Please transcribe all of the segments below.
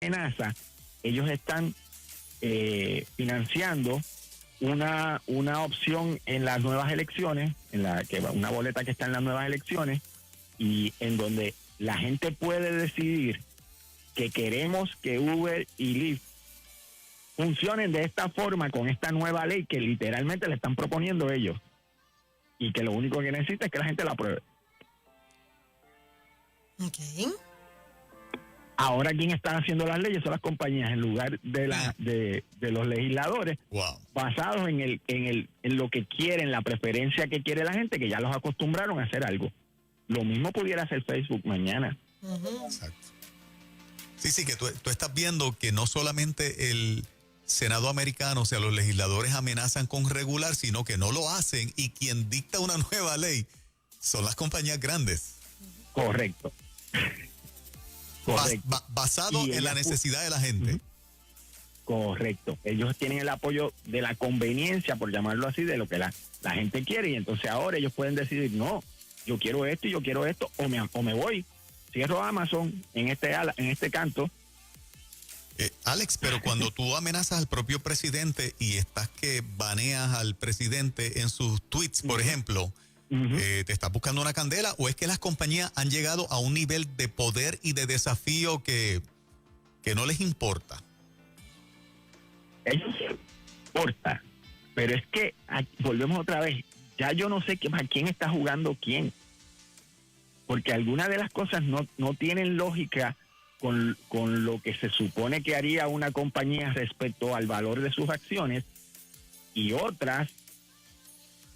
amenaza, ellos están financiando una opción en las nuevas elecciones, una boleta que está en las nuevas elecciones, y en donde la gente puede decidir que queremos que Uber y Lyft funcionen de esta forma con esta nueva ley que literalmente le están proponiendo ellos, y que lo único que necesita es que la gente la apruebe. Okay. Ahora quien está haciendo las leyes son las compañías en lugar de los legisladores. Wow. Basados en lo que quieren, la preferencia que quiere la gente, que ya los acostumbraron a hacer algo. Lo mismo pudiera hacer Facebook mañana. Exacto. Sí, que tú estás viendo que no solamente el Senado americano, o sea, los legisladores amenazan con regular, sino que no lo hacen, y quien dicta una nueva ley son las compañías grandes. Correcto. Basado en la necesidad de la gente. Correcto. Ellos tienen el apoyo de la conveniencia, por llamarlo así, de lo que la gente quiere, y entonces ahora ellos pueden decidir, no, yo quiero esto y yo quiero esto, o me voy, cierro Amazon en este canto. Alex, pero cuando tú amenazas al propio presidente y estás que baneas al presidente en sus tweets, por ejemplo, ¿te estás buscando una candela, o es que las compañías han llegado a un nivel de poder y de desafío que no les importa? Ellos les importa, pero es que volvemos otra vez, ya yo no sé a quién está jugando quién, porque algunas de las cosas no tienen lógica con lo que se supone que haría una compañía respecto al valor de sus acciones, y otras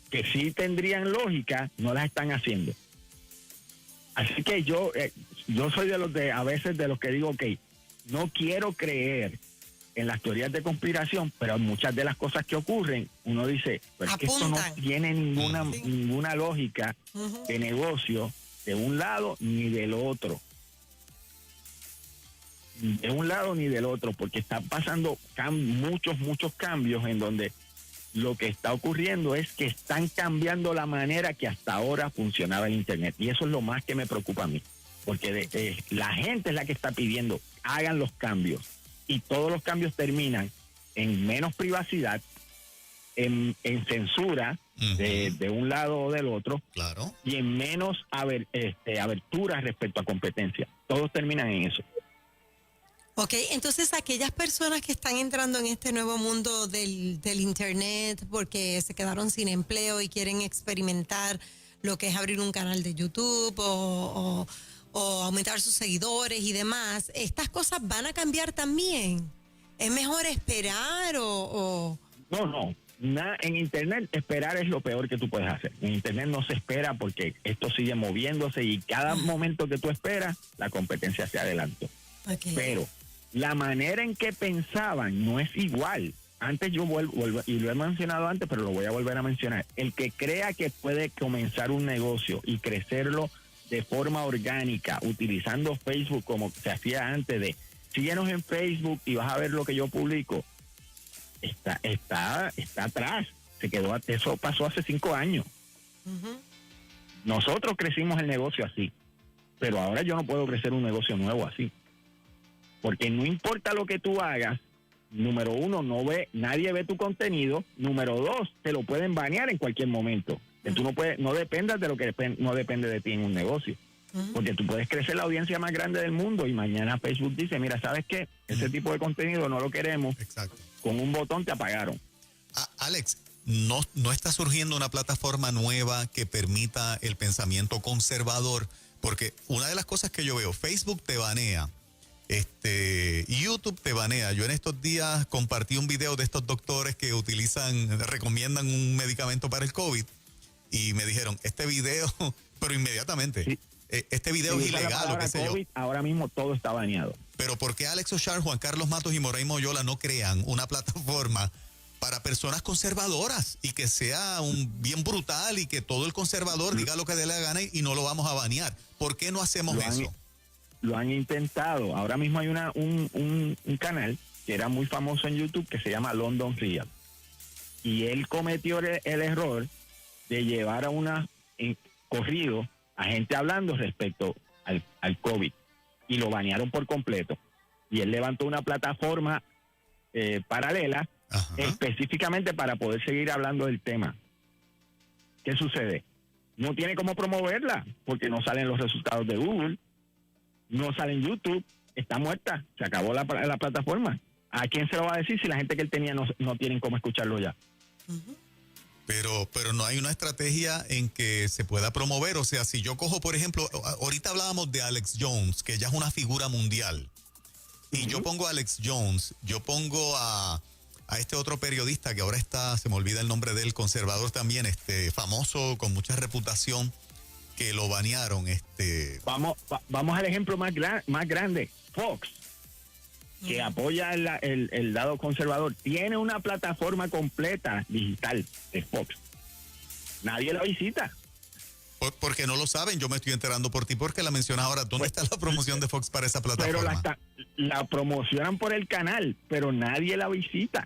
que sí tendrían lógica no las están haciendo. Así que yo soy a veces de los que digo, ok, no quiero creer en las teorías de conspiración, pero muchas de las cosas que ocurren, uno dice, pero es que esto no tiene ninguna lógica de negocio de un lado ni del otro. De un lado ni del otro, porque están pasando muchos cambios en donde lo que está ocurriendo es que están cambiando la manera que hasta ahora funcionaba el Internet. Y eso es lo más que me preocupa a mí, porque la gente es la que está pidiendo, hagan los cambios. Y todos los cambios terminan en menos privacidad, en censura de un lado o del otro, claro, y en menos abertura respecto a competencia. Todos terminan en eso. Ok, entonces aquellas personas que están entrando en este nuevo mundo del Internet porque se quedaron sin empleo y quieren experimentar lo que es abrir un canal de YouTube o aumentar sus seguidores y demás, ¿estas cosas van a cambiar también? ¿Es mejor esperar o...? No. En Internet esperar es lo peor que tú puedes hacer. En Internet no se espera porque esto sigue moviéndose, y cada momento que tú esperas, la competencia se adelanta. Okay. Pero la manera en que pensaban no es igual. Antes yo vuelvo, y lo he mencionado antes, pero lo voy a volver a mencionar. El que crea que puede comenzar un negocio y crecerlo de forma orgánica, utilizando Facebook como se hacía antes, de síguenos en Facebook y vas a ver lo que yo publico, está atrás. Eso pasó hace 5 años. Nosotros crecimos el negocio así, pero ahora yo no puedo crecer un negocio nuevo así. Porque no importa lo que tú hagas, número uno, nadie ve tu contenido, número dos, te lo pueden banear en cualquier momento. Tú no dependas de lo que no depende de ti en un negocio. Porque tú puedes crecer la audiencia más grande del mundo y mañana Facebook dice, mira, ¿sabes qué? Ese tipo de contenido no lo queremos. Exacto. Con un botón te apagaron. Alex, ¿no está surgiendo una plataforma nueva que permita el pensamiento conservador? Porque una de las cosas que yo veo, Facebook te banea, YouTube te banea. Yo en estos días compartí un video de estos doctores que recomiendan un medicamento para el COVID, y me dijeron, este video, pero inmediatamente, sí, este video es ilegal, o qué sé yo. Ahora mismo todo está baneado. Pero ¿por qué Alex Ochar, Juan Carlos Matos y Moray Moyola no crean una plataforma para personas conservadoras y que sea bien brutal y que todo el conservador diga lo que dé la gana y no lo vamos a banear? ¿Por qué no hacemos eso? Lo han intentado. Ahora mismo hay un canal que era muy famoso en YouTube que se llama London Real. Y él cometió el error de llevar corrido a gente hablando respecto al COVID. Y lo banearon por completo. y él levantó una plataforma paralela específicamente para poder seguir hablando del tema. ¿Qué sucede? No tiene cómo promoverla porque no salen los resultados de Google, no sale en YouTube, está muerta, se acabó la plataforma. ¿A quién se lo va a decir si la gente que él tenía no tienen cómo escucharlo ya? Pero no hay una estrategia en que se pueda promover. O sea, si yo cojo, por ejemplo, ahorita hablábamos de Alex Jones, que ya es una figura mundial, y yo pongo a Alex Jones, yo pongo a este otro periodista que ahora está, se me olvida el nombre del conservador también, famoso, con mucha reputación, que lo banearon. Vamos al ejemplo más grande, Fox, que apoya el lado conservador, tiene una plataforma completa digital de Fox. Nadie la visita. Porque no lo saben, yo me estoy enterando por ti porque la mencionas ahora. ¿Dónde está la promoción de Fox para esa plataforma? Pero la promocionan por el canal, pero nadie la visita.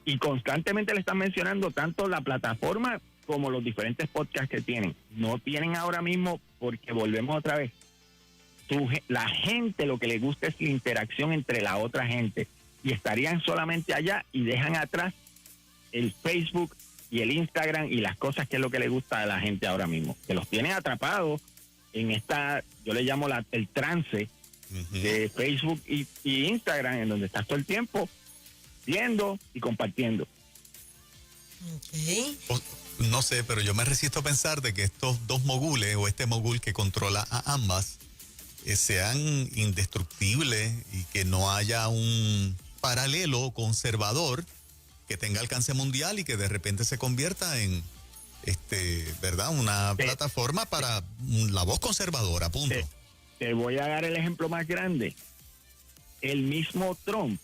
Y constantemente le están mencionando tanto la plataforma como los diferentes podcasts que tienen. No tienen ahora mismo, porque volvemos otra vez. La gente lo que le gusta es la interacción entre la otra gente. Y estarían solamente allá y dejan atrás el Facebook y el Instagram y las cosas que es lo que le gusta a la gente ahora mismo. Que los tiene atrapados en yo le llamo el trance de Facebook y Instagram, en donde estás todo el tiempo viendo y compartiendo. No sé, pero yo me resisto a pensar de que estos dos mogules o este mogul que controla a ambas sean indestructibles y que no haya un paralelo conservador que tenga alcance mundial y que de repente se convierta en ¿verdad? Una plataforma para la voz conservadora, punto. Te voy a dar el ejemplo más grande. El mismo Trump,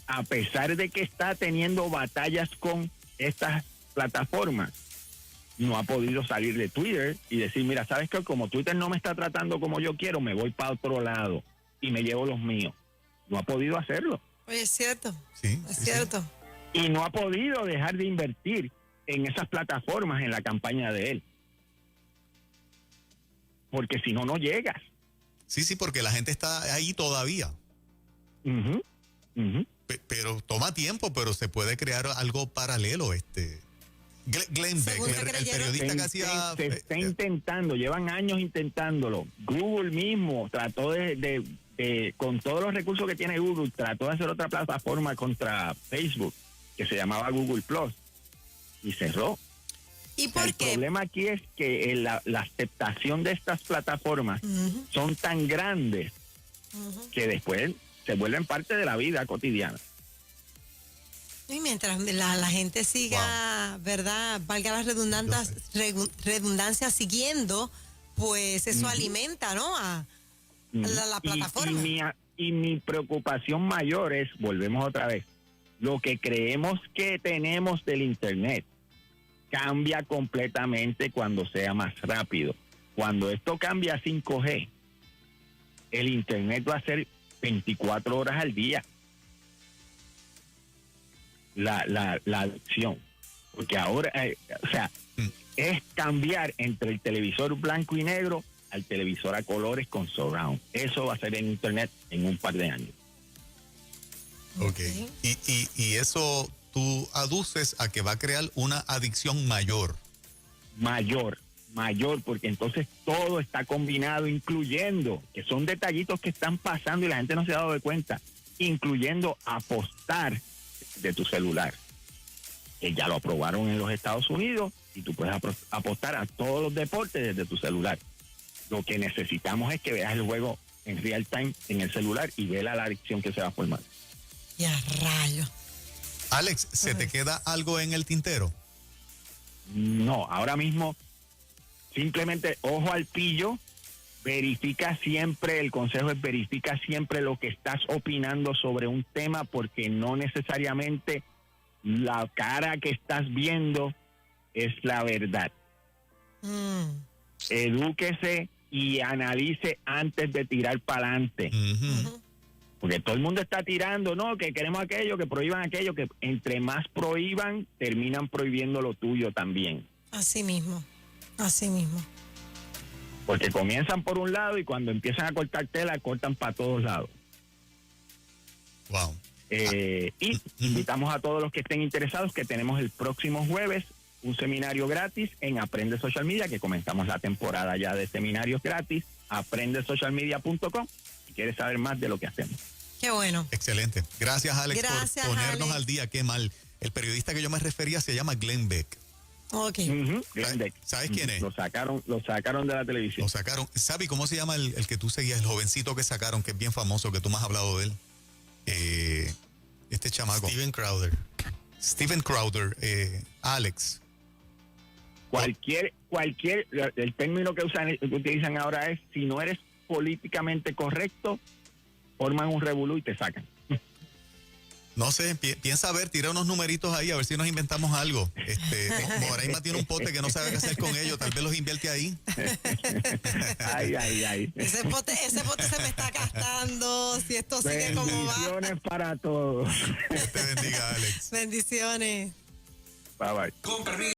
a pesar de que está teniendo batallas con estas plataformas, no ha podido salir de Twitter y decir, mira, ¿sabes qué? Como Twitter no me está tratando como yo quiero, me voy para otro lado y me llevo los míos. No ha podido hacerlo. Oye, es cierto. Sí, es cierto. Y no ha podido dejar de invertir en esas plataformas en la campaña de él. Porque si no, no llegas. Sí, porque la gente está ahí todavía. Pero toma tiempo, pero se puede crear algo paralelo. Glenn Beck, el periodista que hacía... Se está intentando, llevan años intentándolo. Google mismo trató con todos los recursos que tiene Google, trató de hacer otra plataforma contra Facebook, que se llamaba Google Plus, y cerró. ¿Y por qué? El problema aquí es que la aceptación de estas plataformas son tan grandes que después se vuelven parte de la vida cotidiana. Y mientras la gente siga, ¿verdad? Valga la redundancia, siguiendo, pues eso alimenta, ¿no? A la plataforma. Y mi preocupación mayor es, volvemos otra vez, lo que creemos que tenemos del Internet cambia completamente cuando sea más rápido. Cuando esto cambia a 5G, el Internet va a ser 24 horas al día. La adicción. Porque ahora, es cambiar entre el televisor blanco y negro al televisor a colores con surround. Eso va a ser en Internet en un par de años. Ok. Y eso tú aduces a que va a crear una adicción mayor. Mayor, porque entonces todo está combinado, incluyendo, que son detallitos que están pasando y la gente no se ha dado de cuenta, incluyendo apostar de tu celular, que ya lo aprobaron en los Estados Unidos y tú puedes apostar a todos los deportes desde tu celular. Lo que necesitamos es que veas el juego en real time en el celular y vea la adicción que se va a formar. Ya rayos. Alex, ¿se te queda algo en el tintero? No, ahora mismo simplemente ojo al pillo, verifica siempre, el consejo es verifica siempre lo que estás opinando sobre un tema, porque no necesariamente la cara que estás viendo es la verdad. Edúquese y analice antes de tirar para adelante. Porque todo el mundo está tirando, no, que queremos aquello, que prohíban aquello, que entre más prohíban, terminan prohibiendo lo tuyo también. Así mismo. Porque comienzan por un lado y cuando empiezan a cortar tela, cortan para todos lados. Wow. Y invitamos a todos los que estén interesados que tenemos el próximo jueves un seminario gratis en Aprende Social Media, que comenzamos la temporada ya de seminarios gratis, aprendesocialmedia.com, si quieres saber más de lo que hacemos. Qué bueno. Excelente. Gracias, Alex, Gracias, por ponernos Alex. al día. Qué mal. El periodista que yo me refería se llama Glenn Beck. Ok. Glenn Beck. ¿Sabes quién es? Lo sacaron de la televisión. Lo sacaron. ¿Sabes cómo se llama el que tú seguías? El jovencito que sacaron, que es bien famoso, que tú me has hablado de él. Este chamaco. Steven Crowder. Alex. Cualquier, el término que utilizan ahora es, si no eres políticamente correcto, forman un revolú y te sacan. No sé, piensa a ver, tira unos numeritos ahí, a ver si nos inventamos algo. Moraima tiene un pote que no sabe qué hacer con ellos, tal vez los invierte ahí. Ay. Ese pote se me está gastando, si esto sigue como va. Bendiciones para todos. Dios te bendiga, Alex. Bendiciones. Bye bye.